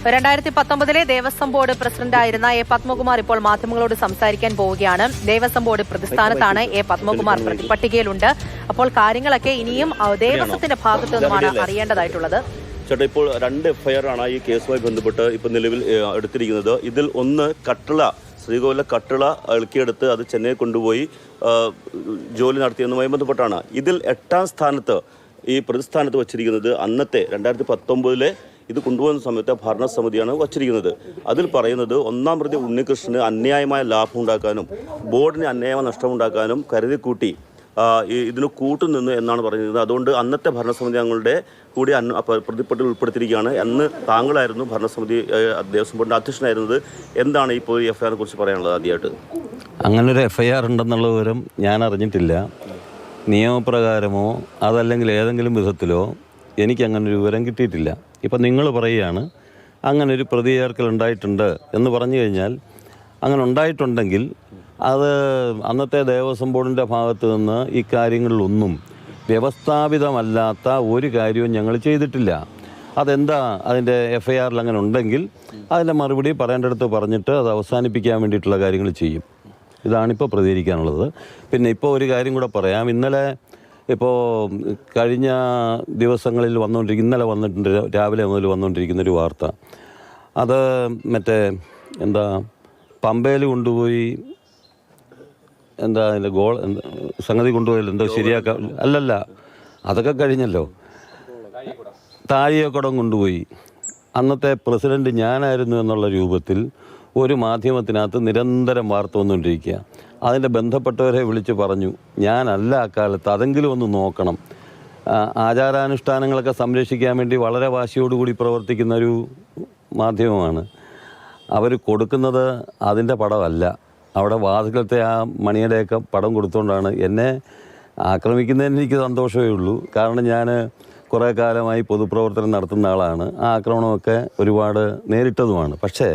2019 Devaswom board പ്രസിഡന്റായിരുന്ന A Padmakumar ഇപ്പോൾ മാധ്യമങ്ങളോട് സംസാരിക്കാൻ പോവുകയാണ്. ദേവസ്വം ബോർഡ് പ്രതിസ്ഥാനത്താണ് എ പത്മകുമാർ, പ്രതിപട്ടികയിലുണ്ട്. അപ്പോൾ കാര്യങ്ങളൊക്കെ ഇനിയും ദേവസ്വത്തിന്റെ ഭാഗത്തു നിന്നുമാണ് അറിയേണ്ടതായിട്ടുള്ളത്. ചേട്ടാ, ഇപ്പോൾ 2 എഫ്ഐആർ ആണ് ഈ കേസുമായി ബന്ധപ്പെട്ട് ഇപ്പോൾ നിലവിൽ എടുത്തിരിക്കുന്നത്. ഇതിൽ ഒന്ന് ശ്രീകോവിലെ കട്ടിള ഇളക്കിയെടുത്ത് അത് ചെന്നൈ കൊണ്ടുപോയി ജോലി നടത്തിയെന്നുമായി ബന്ധപ്പെട്ടാണ്. ഇതിൽ 8ാം സ്ഥാനത്ത് ഈ പ്രതിസ്ഥാനത്ത് വച്ചിരിക്കുന്നത് അന്നത്തെ 2019 ഇത് കൊണ്ടുപോകുന്ന സമയത്ത് ഭരണസമിതിയാണ് വച്ചിരിക്കുന്നത്. അതിൽ പറയുന്നത് 1ാം പ്രതി ഉണ്ണികൃഷ്ണന് അന്യായമായ ലാഭം ഉണ്ടാക്കാനും ബോർഡിന് അന്യായമായ നഷ്ടമുണ്ടാക്കാനും കരുതിക്കൂട്ടി ഇതിന് കൂട്ടുനിന്നു എന്നാണ് പറയുന്നത്. അതുകൊണ്ട് അന്നത്തെ ഭരണസമിതി അംഗങ്ങളുടെ കൂടി പ്രതിപ്പട്ടികയിൽ ഉൾപ്പെടുത്തിയിരിക്കുകയാണ്. അന്ന് താങ്കളായിരുന്നു ഭരണസമിതി ദേവസ്വം ബോർഡിൻ്റെ അധ്യക്ഷനായിരുന്നത്. എന്താണ് ഇപ്പോൾ ഈ എഫ്ഐആറിനെ കുറിച്ച് പറയാനുള്ളത്? ആദ്യമായിട്ട് അങ്ങനൊരു എഫ്ഐആർ ഉണ്ടെന്നുള്ള വിവരം ഞാൻ അറിഞ്ഞിട്ടില്ല. നിയമപ്രകാരമോ അതല്ലെങ്കിൽ ഏതെങ്കിലും വിധത്തിലോ എനിക്കങ്ങനൊരു വിവരം കിട്ടിയിട്ടില്ല. ഇപ്പം നിങ്ങൾ പറയുകയാണ് അങ്ങനൊരു പ്രതി ചേർക്കൽ ഉണ്ടായിട്ടുണ്ട് എന്ന് പറഞ്ഞു കഴിഞ്ഞാൽ, അങ്ങനെ ഉണ്ടായിട്ടുണ്ടെങ്കിൽ അത് അന്നത്തെ ദേവസ്വം ബോർഡിൻ്റെ ഭാഗത്തു നിന്ന് ഇക്കാര്യങ്ങളിലൊന്നും വ്യവസ്ഥാപിതമല്ലാത്ത ഒരു കാര്യവും ഞങ്ങൾ ചെയ്തിട്ടില്ല. അതെന്താ അതിൻ്റെ എഫ്ഐആറിൽ അങ്ങനെ ഉണ്ടെങ്കിൽ അതിൻ്റെ മറുപടി പറയേണ്ടടുത്ത് പറഞ്ഞിട്ട് അത് അവസാനിപ്പിക്കാൻ വേണ്ടിയിട്ടുള്ള കാര്യങ്ങൾ ചെയ്യും. ഇതാണിപ്പോൾ പ്രതികരിക്കാനുള്ളത്. പിന്നെ ഇപ്പോൾ ഒരു കാര്യം കൂടെ പറയാം. ഇന്നലെ കഴിഞ്ഞ ദിവസങ്ങളിൽ ഇന്നലെ വന്നിട്ടുണ്ട്, രാവിലെ മുതൽ വന്നുകൊണ്ടിരിക്കുന്നൊരു വാർത്ത. അത് പമ്പയിൽ കൊണ്ടുപോയി അതിൻ്റെ സംഗതി കൊണ്ടുപോയല്ലോ, എന്തോ ശരിയാക്കാൻ അല്ലല്ല, അതൊക്കെ കഴിഞ്ഞല്ലോ. താഴികക്കുടം കൊണ്ടുപോയി അന്നത്തെ പ്രസിഡന്റ് ഞാനായിരുന്നു എന്നുള്ള രൂപത്തിൽ ഒരു മാധ്യമത്തിനകത്ത് നിരന്തരം വാർത്ത വന്നുകൊണ്ടിരിക്കുക. അതിൻ്റെ ബന്ധപ്പെട്ടവരെ വിളിച്ച് പറഞ്ഞു, ഞാനല്ല അക്കാലത്ത്, അതെങ്കിലും ഒന്ന് നോക്കണം. ആചാരാനുഷ്ഠാനങ്ങളൊക്കെ സംരക്ഷിക്കാൻ വേണ്ടി വളരെ വാശിയോടുകൂടി പ്രവർത്തിക്കുന്ന ഒരു മാധ്യമമാണ്. അവർ കൊടുക്കുന്നത് അതിൻ്റെ പടമല്ല, അവിടെ വാതിലത്തെ ആ മണിയുടെയൊക്കെ പടം കൊടുത്തുകൊണ്ടാണ് എന്നെ ആക്രമിക്കുന്നതിന് എനിക്ക് സന്തോഷമേ ഉള്ളൂ. കാരണം ഞാൻ കുറേ കാലമായി പൊതുപ്രവർത്തനം നടത്തുന്ന ആളാണ്. ആ ആക്രമണമൊക്കെ ഒരുപാട് നേരിട്ടതുമാണ്. പക്ഷേ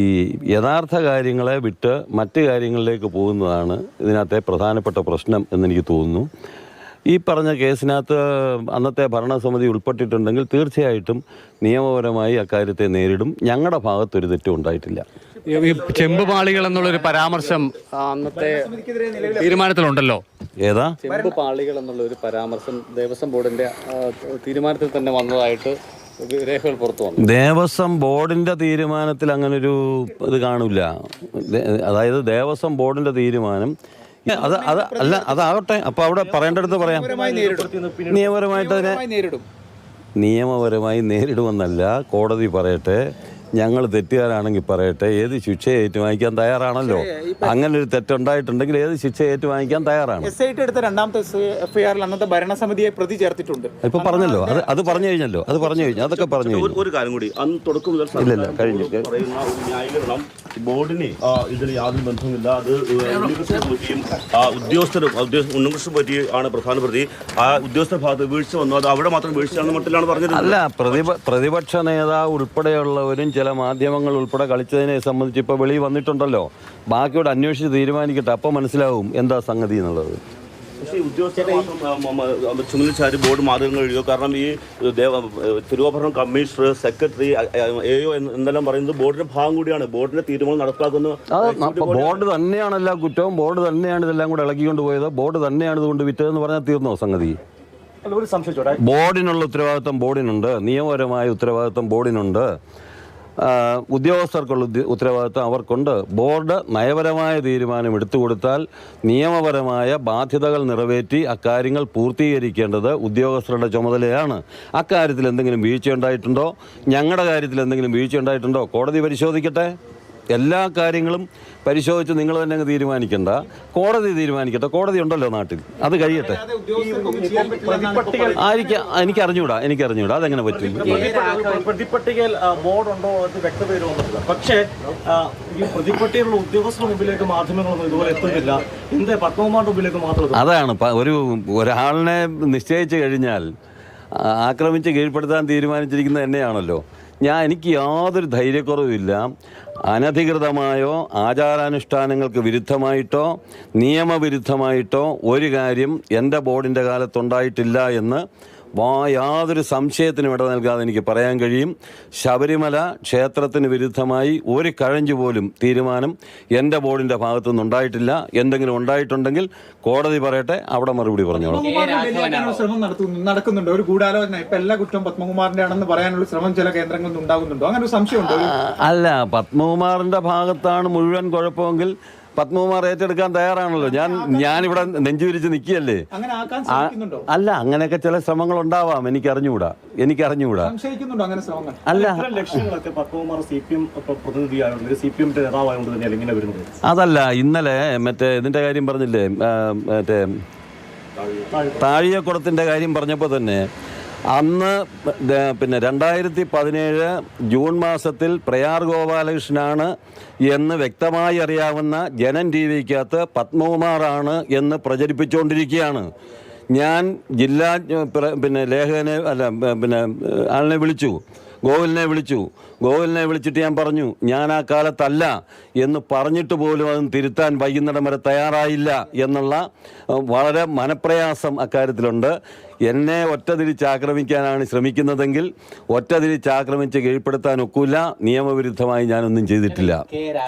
ഈ യഥാർത്ഥ കാര്യങ്ങളെ വിട്ട് മറ്റ് കാര്യങ്ങളിലേക്ക് പോകുന്നതാണ് ഇതിനകത്തെ പ്രധാനപ്പെട്ട പ്രശ്നം എന്നെനിക്ക് തോന്നുന്നു. ഈ പറഞ്ഞ കേസിനകത്ത് അന്നത്തെ ഭരണസമിതി ഉൾപ്പെട്ടിട്ടുണ്ടെങ്കിൽ തീർച്ചയായിട്ടും നിയമപരമായി അക്കാര്യത്തെ നേരിടും. ഞങ്ങളുടെ ഭാഗത്തൊരു തെറ്റും ഉണ്ടായിട്ടില്ല. ചെമ്പുപാളികൾ എന്നുള്ളൊരു പരാമർശം അന്നത്തെ തീരുമാനത്തിലുണ്ടല്ലോ. ഏതാ ചെമ്പുപാളികൾ എന്നുള്ളൊരു പരാമർശം ദേവസ്വം ബോർഡിന്റെ തീരുമാനത്തിൽ തന്നെ വന്നതായിട്ട് രേഖകൾ പുറത്തു വന്നു. ദേവസ്വം ബോർഡിന്റെ തീരുമാനത്തിൽ അങ്ങനൊരു ഇത് കാണില്ല. അതായത് ദേവസ്വം ബോർഡിന്റെ തീരുമാനം അതാകട്ടെ, അപ്പൊ അവിടെ പറയേണ്ടടുത്ത് പറയാം. നിയമപരമായി നേരിടുമെന്നല്ല, കോടതി പറയട്ടെ. ഞങ്ങൾ തെറ്റുകാരാണെങ്കിൽ പറയട്ടെ. ഏത് ശിക്ഷ ഏറ്റുവാങ്ങിക്കാൻ തയ്യാറാണല്ലോ. അങ്ങനെ ഒരു തെറ്റുണ്ടായിട്ടുണ്ടെങ്കിൽ ഏത് ശിക്ഷ ഏറ്റുവാങ്ങിക്കാൻ തയ്യാറാണ്. എടുത്ത 2ാമത്തെ എഫ്ഐആറിൽ അന്നത്തെ ഭരണസമിതിയെ പ്രതി ചേർത്തിട്ടുണ്ട്. ഇപ്പൊ പറഞ്ഞല്ലോ, അത് പറഞ്ഞു കഴിഞ്ഞല്ലോ, അതൊക്കെ പറഞ്ഞു കഴിഞ്ഞു. ഒരു കാര്യം കൂടി, അന്ന് തുടക്കം മുതൽ കഴിഞ്ഞു പറയുന്ന ന്യായീകരണം ബോർഡിന് ഇതിന് യാതൊരു ബന്ധവുമില്ല. അത് ഉണ്ണികൃഷ്ണൻ പറ്റി ആണ് പ്രധാന പ്രതി. ആ ഉദ്യോഗസ്ഥ ഭാഗത്ത് വീഴ്ച വന്നു, അത് അവിടെ മാത്രം വീഴ്ചയാണെന്ന് മട്ടിലാണ് പറഞ്ഞത്. അല്ല, പ്രതിപക്ഷ നേതാവ് ഉൾപ്പെടെയുള്ളവരും ചില മാധ്യമങ്ങൾ ഉൾപ്പെടെ കളിച്ചതിനെ സംബന്ധിച്ച് ഇപ്പോൾ വെളിയിൽ വന്നിട്ടുണ്ടല്ലോ. ബാക്കിയോട് അന്വേഷിച്ച് തീരുമാനിക്കട്ടെ, അപ്പം മനസ്സിലാവും എന്താ സംഗതി എന്നുള്ളത്. പക്ഷേ ഉദ്യോഗസ്ഥർ ചുമലിച്ചാരി ബോർഡ് മാർഗങ്ങൾ എഴുതിയോ? കാരണം ഈ തിരുവാഭരണം കമ്മീഷണർ, സെക്രട്ടറി, AO എന്നെല്ലാം പറയുന്നത് ബോർഡിന്റെ ഭാഗം കൂടിയാണ്. ബോർഡിന്റെ തീരുമാനം നടപ്പാക്കുന്നത് ബോർഡ് തന്നെയാണ്. എല്ലാ കുറ്റവും ബോർഡ് തന്നെയാണ്. ഇതെല്ലാം കൂടെ ഇളക്കിക്കൊണ്ട് പോയത് ബോർഡ് തന്നെയാണ്. ഇതുകൊണ്ട് വിറ്റതെന്ന് പറഞ്ഞാൽ തീർന്നോ സംഗതി? ബോർഡിനുള്ള ഉത്തരവാദിത്വം ബോർഡിനുണ്ട്, നിയമപരമായ ഉത്തരവാദിത്വം ബോർഡിനുണ്ട്, ഉദ്യോഗസ്ഥർക്കുള്ള ഉത്തരവാദിത്വം അവർക്കുണ്ട്. ബോർഡ് നയപരമായ തീരുമാനം എടുത്തു കൊടുത്താൽ നിയമപരമായ ബാധ്യതകൾ നിറവേറ്റി അക്കാര്യങ്ങൾ പൂർത്തീകരിക്കേണ്ടത് ഉദ്യോഗസ്ഥരുടെ ചുമതലയാണ്. അക്കാര്യത്തിൽ എന്തെങ്കിലും വീഴ്ചയുണ്ടായിട്ടുണ്ടോ, ഞങ്ങളുടെ കാര്യത്തിൽ എന്തെങ്കിലും വീഴ്ചയുണ്ടായിട്ടുണ്ടോ, കോടതി പരിശോധിക്കട്ടെ. എല്ലാ കാര്യങ്ങളും പരിശോധിച്ച് നിങ്ങൾ തന്നെ അങ്ങ് തീരുമാനിക്കണ്ട, കോടതി തീരുമാനിക്കട്ടെ. കോടതി ഉണ്ടല്ലോ നാട്ടിൽ, അത് കഴിയട്ടെ. എനിക്ക് അറിഞ്ഞൂടാ. അതെങ്ങനെ പറ്റും? പ്രതിപട്ടികയിൽ ബോർഡുണ്ടോ അത് വ്യക്തത. പക്ഷേ ഈ പ്രതിപട്ടികയിലുള്ള ഉദ്യോഗസ്ഥരുടെ മുമ്പിലേക്ക് മാധ്യമങ്ങളൊന്നും ഇതുപോലെ എത്തുന്നില്ല. ഇന്ത്യ പത്മകുമാറിന്റെ മുമ്പിലേക്ക് മാത്രം. അതാണ് ഒരാളിനെ നിശ്ചയിച്ചു കഴിഞ്ഞാൽ ആക്രമിച്ച് കീഴ്പ്പെടുത്താൻ തീരുമാനിച്ചിരിക്കുന്നത് എന്നെയാണല്ലോ. എനിക്ക് യാതൊരു ധൈര്യക്കുറവുമില്ല. അനധികൃതമായോ ആചാരാനുഷ്ഠാനങ്ങൾക്ക് വിരുദ്ധമായിട്ടോ നിയമവിരുദ്ധമായിട്ടോ ഒരു കാര്യം എൻ്റെ ബോർഡിൻ്റെ കാലത്തുണ്ടായിട്ടില്ല എന്ന് യാതൊരു സംശയത്തിനും ഇട നൽകാതെ എനിക്ക് പറയാൻ കഴിയും, ശബരിമല ക്ഷേത്രത്തിന് വിരുദ്ധമായി ഒരു കഴഞ്ച് പോലും തീരുമാനം എൻ്റെ ബോർഡിൻ്റെ ഭാഗത്തുനിന്ന് ഉണ്ടായിട്ടില്ല. എന്തെങ്കിലും ഉണ്ടായിട്ടുണ്ടെങ്കിൽ കോടതി പറയട്ടെ, അവിടെ മറുപടി പറഞ്ഞോളാം. ശ്രമം നടക്കുന്നുണ്ടോ? ഒരു ഗൂഢാലോചന, ഇപ്പൊ എല്ലാ കുറ്റവും പത്മകുമാറിന്റെ ആണെന്ന് പറയാനുള്ള ശ്രമം ചില കേന്ദ്രങ്ങളിൽ നിന്ന് ഉണ്ടാകുന്നുണ്ടോ? അങ്ങനെ ഒരു സംശയമുണ്ടോ? അല്ല, പത്മകുമാറിൻ്റെ ഭാഗത്താണ് മുഴുവൻ കുഴപ്പമെങ്കിൽ പത്മകുമാർ ഏറ്റെടുക്കാൻ തയ്യാറാണല്ലോ. ഞാനിവിടെ നെഞ്ചുവിരിച്ച് നിൽക്കുകയല്ലേ. അങ്ങനെ ആക്കാൻ ശ്രമിക്കുന്നുണ്ടോ? അല്ല, അങ്ങനെയൊക്കെ ചില ശ്രമങ്ങൾ ഉണ്ടാവാം, എനിക്കറിഞ്ഞുകൂടാ. സംശയിക്കുന്നുണ്ടോ അങ്ങനെ ശ്രമങ്ങൾ? അല്ല, ലക്ഷ്യങ്ങളൊക്കെ പത്മകുമാർ CPM പ്രതിനിധിയായതുകൊണ്ട് CPM-ന്റെ നേതാവായതുകൊണ്ട് തന്നെയല്ല ഇങ്ങനെ വരുന്നത്. അതല്ല, ഇന്നലെ മറ്റേ ഇതിൻ്റെ കാര്യം പറഞ്ഞില്ലേ, മറ്റേ താഴിയക്കുടത്തിൻ്റെ കാര്യം പറഞ്ഞപ്പോൾ തന്നെ അന്ന് പിന്നെ 2017 ജൂൺ മാസത്തിൽ പ്രയാർ ഗോപാലകൃഷ്ണനാണ് എന്ന് വ്യക്തമായി അറിയാവുന്ന ജനൻ TV-ക്കകത്ത് പത്മകുമാറാണ് എന്ന് പ്രചരിപ്പിച്ചുകൊണ്ടിരിക്കുകയാണ്. ഞാൻ ജില്ലാ പിന്നെ ലേഖകനെ ആളിനെ വിളിച്ചു, ഗോകുലിനെ വിളിച്ചിട്ട് ഞാൻ പറഞ്ഞു, ഞാൻ ആ കാലത്തല്ല എന്ന് പറഞ്ഞിട്ട് പോലും അത് തിരുത്താൻ വൈകുന്നേരം വരെ തയ്യാറായില്ല എന്നുള്ള വളരെ മനപ്രയാസം അക്കാര്യത്തിലുണ്ട്. എന്നെ ഒറ്റതിരിച്ചാക്രമിക്കാനാണ് ശ്രമിക്കുന്നതെങ്കിൽ ഒറ്റതിരിച്ചാക്രമിച്ച് കീഴ്പ്പെടുത്താൻ ഒക്കില്ല. നിയമവിരുദ്ധമായി ഞാനൊന്നും ചെയ്തിട്ടില്ല.